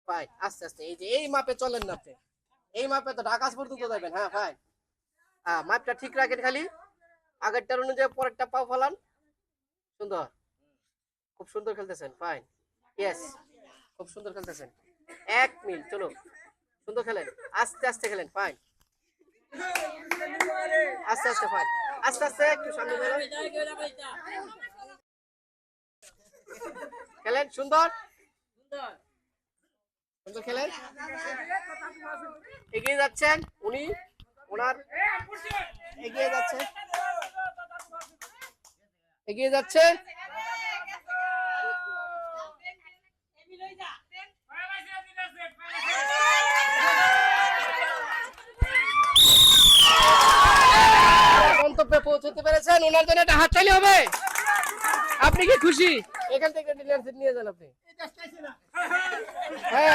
Fine, আস্তে আস্তে, এই যে এই মাপে চলেন না আপনি, এই মাপে তো ঢাকা পর্যন্ত যাবেন। হ্যাঁ ফাইন, মাপটা ঠিক রাখেন, খালি আগেরটার অনুযায়ী পরেরটা পাও ফলান। সুন্দর, খুব সুন্দর খেলতেছেন, ফাইন, ইয়েস, খুব সুন্দর খেলতেছেন। 1 মিনিট, চলো, সুন্দর খেলেন, আস্তে আস্তে খেলেন, ফাইন, আস্তে আস্তে, ফাইন, আস্তে আস্তে, একটু সামনে খেলেন, সুন্দর সুন্দর খেলেন, এগিয়ে যাচ্ছেন, উনি ওনার এগিয়ে যাচ্ছে, এগিয়ে যাচ্ছে, গন্তব্যে পৌঁছতে পেরেছেন, ওনার জন্য একটা হাততালি হবে। আপনি কি খুশি? এখান থেকে নিয়ে যান আপনি। হ্যাঁ।